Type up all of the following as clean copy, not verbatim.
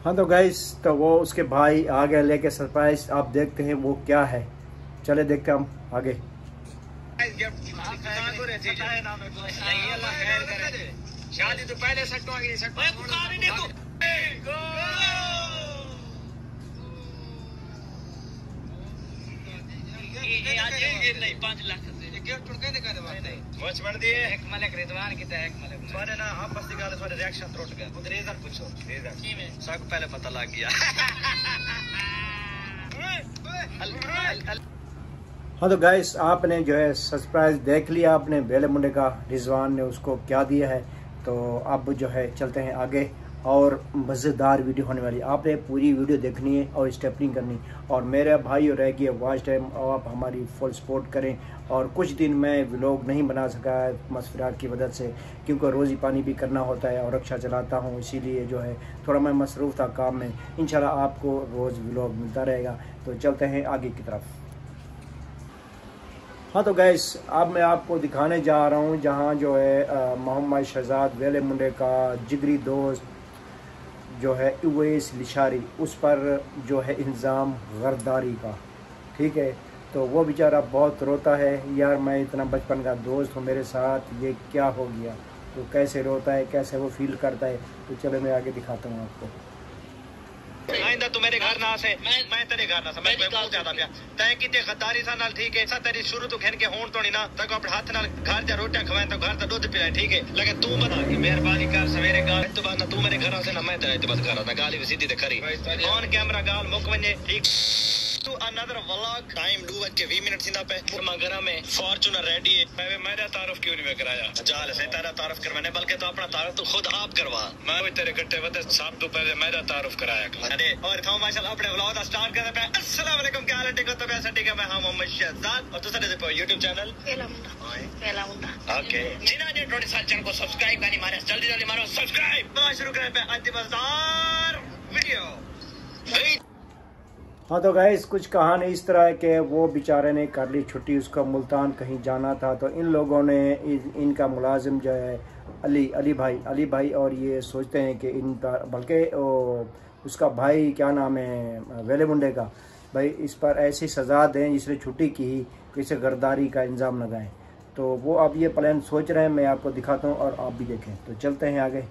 हाँ तो गाइस, तो वो उसके भाई आ गए लेके सरप्राइज। आप देखते हैं वो क्या है, चले देखते हैं हम आगे। शादी तो पहले सट्टों आ गई, नहीं 5 लाख बचपन दिए एक मलक रिजवान की एक मलक सारे ना आपस की गल सारे रिएक्शन टूट गए। खुद रेजर पूछो, रेजर की में सब पहले पता लग गया। हाँ तो गाइस, आपने जो है सरप्राइज देख लिया आपने वेले मुंडे का, रिजवान ने उसको क्या दिया है। तो अब जो है चलते हैं आगे, और मज़ेदार वीडियो होने वाली। आपने पूरी वीडियो देखनी है और स्टेपनिंग करनी। और मेरे भाई और रह गया वॉच टाइम, और आप हमारी फुल सपोर्ट करें। और कुछ दिन मैं व्लॉग नहीं बना सका है मसफरात की वजह से, क्योंकि रोज़ी पानी भी करना होता है और रक्षा चलाता हूँ, इसीलिए जो है थोड़ा मैं मसरूफ़ था काम में। इंशाल्लाह आपको रोज़ व्लॉग मिलता रहेगा। तो चलते हैं आगे की तरफ। हाँ तो गैस, अब मैं आपको दिखाने जा रहा हूँ जहाँ जो है मोहम्मद शहजाद वेले मुंडे का जिगरी दोस्त जो है उवैस लिशारी, उस पर जो है इल्ज़ाम गरदारी का। ठीक है, तो वो बेचारा बहुत रोता है, यार मैं इतना बचपन का दोस्त हूँ, मेरे साथ ये क्या हो गया। तो कैसे रोता है, कैसे वो फील करता है, तो चलो मैं आगे दिखाता हूँ आपको। आइंदा तू मेरे घर ना से, मैं तेरे घर ना से, मैं बहुत ज्यादा प्यार तय की ते गद्दारी सा नाल। ठीक है, सा तेरी शुरू तो खेन के होण तो नहीं ना तक अपने हाथ नाल घर जा रोटियां खवाए तो घर दा दूध पिलाए। ठीक है, लेकिन तू बता कि मेहरबानी कर सवेरे गाल तो बाद ना तू मेरे घर से ना मैं तेरे तो बस घर आता गाली सीधी ते खरी ऑन कैमरा गाल मुक वने। ठीक to another vlog time do at के 20 मिनट सिंदा पे मगरा में फॉर्च्यूनर रेडी है। मैं मेरा तारुफ क्यों नहीं कराया, जाल से तेरा तारुफ करवाने, बल्कि तो अपना तारुफ तो खुद आप करवा। मैं भी तेरे गट्टे वते सब तो पहले मेरा तारुफ कराया। अरे और था माशाल्लाह अपने व्लॉग दा स्टार्ट करते पे। अस्सलाम वालेकुम, क्या हाल है? ठीक हो? तो वैसे ठीक है, मैं हूं मोहम्मद शहजाद और दूसरे पे YouTube चैनल पहला मुंडा। ओके, जिन्होंने ने 20 साल चैनल को सब्सक्राइब नहीं मारे, जल्दी जल्दी मारो सब्सक्राइब। तो शुरू करें पे अति मजेदार वीडियो। हाँ तो गाइस, कुछ कहानी इस तरह है कि वो बेचारे ने कर ली छुट्टी, उसका मुल्तान कहीं जाना था। तो इन लोगों ने इनका मुलाजिम जो है अली भाई और ये सोचते हैं कि इनका, बल्कि उसका भाई क्या नाम है वेले मुंडे का, भाई इस पर ऐसी सज़ा दें जिसने छुट्टी की कि इसे गर्दारी का इल्ज़ाम लगाएं। तो वो अब ये प्लान सोच रहे हैं, मैं आपको दिखाता हूँ और आप भी देखें। तो चलते हैं आगे।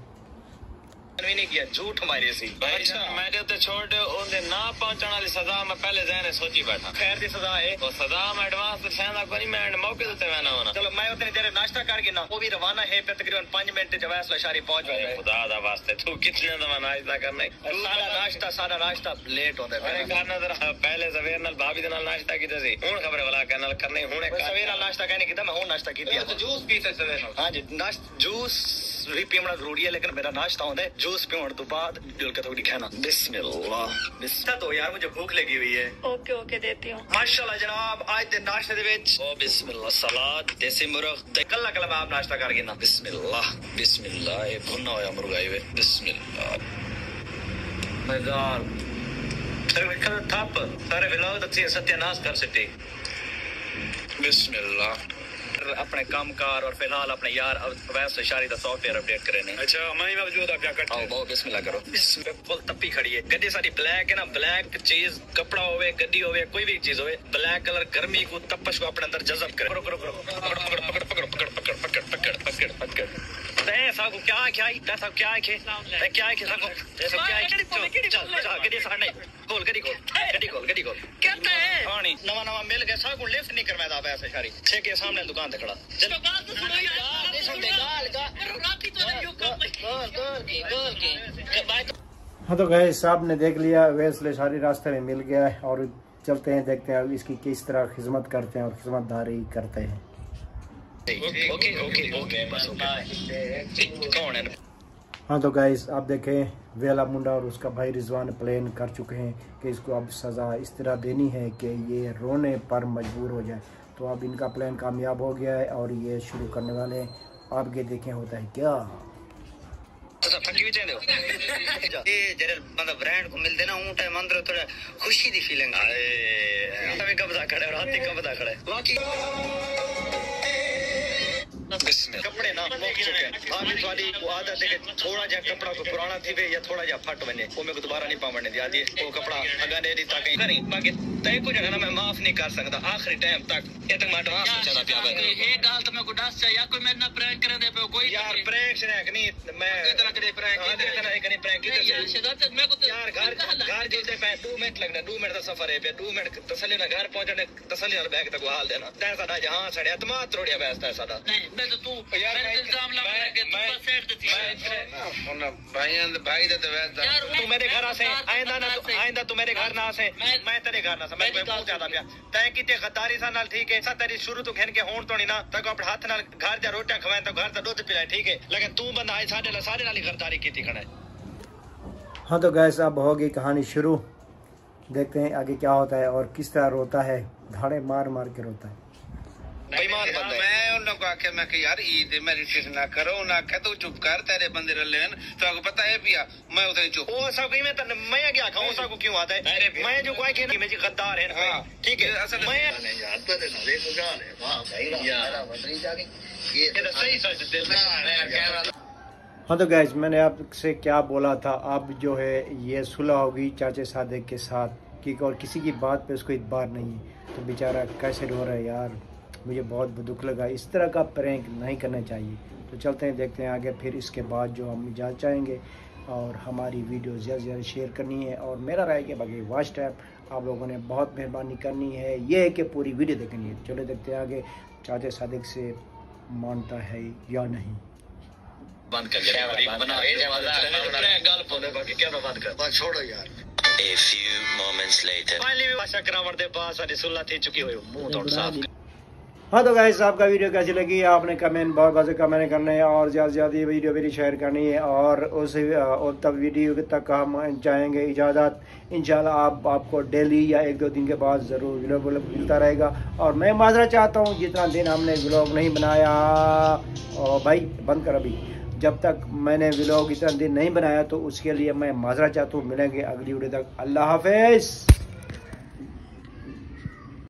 नहीं किया झूठ हमारे सी। अच्छा मैंने तो छोड़ उनके ना पहुंचने वाली सजा मैं पहले जहन सोची बैठा। खैर दी सजा है वो सजा मैं एडवांस तो शायद कोई मैं मौके देते मैं ना होना। चलो मैं उतने तेरे नाश्ता करके ना वो भी रवाना है पे तकरीबन 5 मिनट जवास लशारी पहुंच गए। खुदा दा वास्ते तू कितने दमा नाश्ता करने, सारा नाश्ता लेट होंदे मेरे खाना जरा पहले सवेर नाल भाभी दे नाल नाश्ता कीते सी। हुन खबर वाला कहना करने हुन सवेर नाल नाश्ता कहने कीता, मैं हुन नाश्ता कीती तो जूस पीते सवेर नाल। हां जी, नाश्ता जूस भी पीना जरूरी है, लेकिन मेरा नाश्ता होता है जूस पीने तो बाद दिल का थोड़ी खाना। बिस्मिल्लाह बिस्मिल्लाह। तो यार मुझे भूख लगी हुई है। ओके ओके देती हूँ। माशाल्लाह जनाब, आज दे नाश्ते दे विच ओ बिस्मिल्लाह सलाद देसी मुर्ग ते कल्ला कल्ला आप नाश्ता करके ना। बिस्मिल्लाह बिस्मिल्लाह, ये भुना होया मुर्गा है। बिस्मिल्लाह मज़ेदार। सर कल थप सारे व्लॉग अच्छे सत्यानाश कर सकते। बिस्मिल्लाह। अपने कामकार और फिलहाल अपने यार वैसे शारी दा सॉफ्टवेयर अपडेट करे ने। अच्छा मैं मौजूद आप क्या करते हैं? आओ बिस्मिल्लाह करो। फुल तप्पी खड़ी है गड्डी सारी ब्लैक है ना, ब्लैक चीज कपड़ा होवे गड्डी होवे कोई भी चीज होवे, ब्लैक कलर गर्मी को तपश को अपने अंदर जज़ब करे। करो करो करो पकड़ पकड़ पकड़ पकड़ पकड़ पकड़ पकड़ पकड़ पकड़ पकड़ ते साहब को क्या क्या है साहब क्या है ते क्या है साहब ये सब क्या है? चल चल गड्डी सामने खोल गड्डी खोल गड्डी खोल गड्डी खोल कहता है पानी नवा नवा मिल गया साहब को लिफ्ट नहीं करवाया था ऐसे सारी छे के सामने दुकान खड़ा। चलो बात तो सुनो यार, नहीं सुनते गाल राती तो नहीं गोल। हाँ तो गए साहब ने देख लिया, वैसे सारी रास्ते में मिल गया है। और चलते हैं देखते हैं इसकी किस तरह खिदमत करते हैं और खिदमतदारी करते हैं। ओके ओके ओके बस कौन है? हाँ तो गाइस, आप देखें वेला मुंडा और उसका भाई रिजवान प्लान कर चुके हैं कि इसको अब सज़ा इस तरह देनी है कि ये रोने पर मजबूर हो जाए। तो अब इनका प्लान कामयाब हो गया है और ये शुरू करने वाले हैं। आप ये देखें होता है क्या। ये जरे मतलब ब्रांड को मिलते ना ऊँट है मंदिर थोड़ा खुशी दी फीलिंग आए। कब खड़े और हाथी कब खड़े बाकी। में कपड़े ना मुक चुके हैं। भाभी वाली वो आदत है कि थोड़ा जा कपड़ा को पुराना थी वे या थोड़ा जा फट बने वो मेरे को दोबारा नहीं पावने दिया दी वो कपड़ा अगा दे दी ताकि करी बाकी तय को जगह ना मैं माफ नहीं कर सकता आखिरी टाइम तक ये तक मैं एडवांस में चला पिया ये गाल तो मैं को डांस चाहिए कोई मेरे ना प्रैंक करे दे पे कोई यार प्रैंक से नहीं मैं इतना करे प्रैंक इतना नहीं प्रैंक की यार शिदत मैं को यार घर जलते पे 2 मिनट लगना 2 मिनट का सफर है पे 2 मिनट तसल्ली ना घर पहुंचने तसल्ली ना बैग तक हाल देना तै साडा जहां सड़या तमा त्रोड़िया बैठता है साडा नहीं मैं तो तू यार इल्जाम लगा के तू बस सेट थी मैं भाई तो वैसा तू मेरे घर आ से आइंदा तू मेरे घर ना आ से मैं तेरे घर ना से मैं बहुत ज्यादा प्या तै कीते गद्दारी सा नाल ठीक है सा तेरी शुरू तो खेन के होण तो नहीं ना तक अपने हाथ नाल घर जा रोटियां खवाए तो घर दा दूध पिलाए ठीक है लेकिन तू बंदा आए साडे नाल ही गद्दारी कीती खड़ा है। हाँ तो गैस अब होगी कहानी शुरू। देखते हैं आगे क्या होता है और किस तरह रोता है, धाड़े मार मार के रोता है। बेईमान बंदा है। मैं उन लोगों को आखे मैं कि यार ईद मेडिटेशन ना करो ना कह तू चुप कर तेरे बंदे रलेन तो आपको पता है पिया मैं उधर चुप ओ सब में तो मैं क्या खाऊं सब को क्यों आता है मैं जो कोई के मेरी गद्दार है ठीक है असल मैं यार तो देखो गाल है वाह भाई यार बदली जाके ये तो सही सच दिल में। हाँ तो गैस मैंने आपसे क्या बोला था, अब जो है ये सुलह होगी चाचे सादिक के साथ कि और किसी की बात पे उसको इतबार नहीं है। तो बेचारा कैसे रो रहा है यार, मुझे बहुत दुख लगा। इस तरह का प्रैंक नहीं करना चाहिए। तो चलते हैं देखते हैं आगे। फिर इसके बाद जो हम इजाज़त चाहेंगे और हमारी वीडियो ज़्यादा से ज़्यादा शेयर करनी है और मेरा राय के बाकी वॉच टाइप आप लोगों ने बहुत मेहरबानी करनी है, ये है कि पूरी वीडियो देखनी है। चलो देखते हैं आगे चाचा सादिक से मानता है या नहीं। बंद कर बना गाल पोने बाकी क्या बंद कर बस छोड़ो यार। A few moments later finally भाषा करावट दे पास वाली सुलह थी चुकी हुई मुंह तोड़ साफ। हाँ तो गाइस आपका वीडियो कैसी लगी आपने कमेंट बहुत कमेंट करने हैं और ज़्यादा से ज़्यादा ये वीडियो मेरी शेयर करनी है और और तब वीडियो तक हम चाहेंगे इजाज़त। इंशाल्लाह आपको डेली या 1-2 दिन के बाद ज़रूर व्लॉग मिलता रहेगा। और मैं माजरा चाहता हूँ जितना दिन हमने व्लॉग नहीं बनाया और भाई बंद कर अभी, जब तक मैंने व्लॉग इतना दिन नहीं बनाया तो उसके लिए मैं माजरा चाहता हूँ। मिलेंगे अगली वीडियो तक, अल्लाह हाफिज़।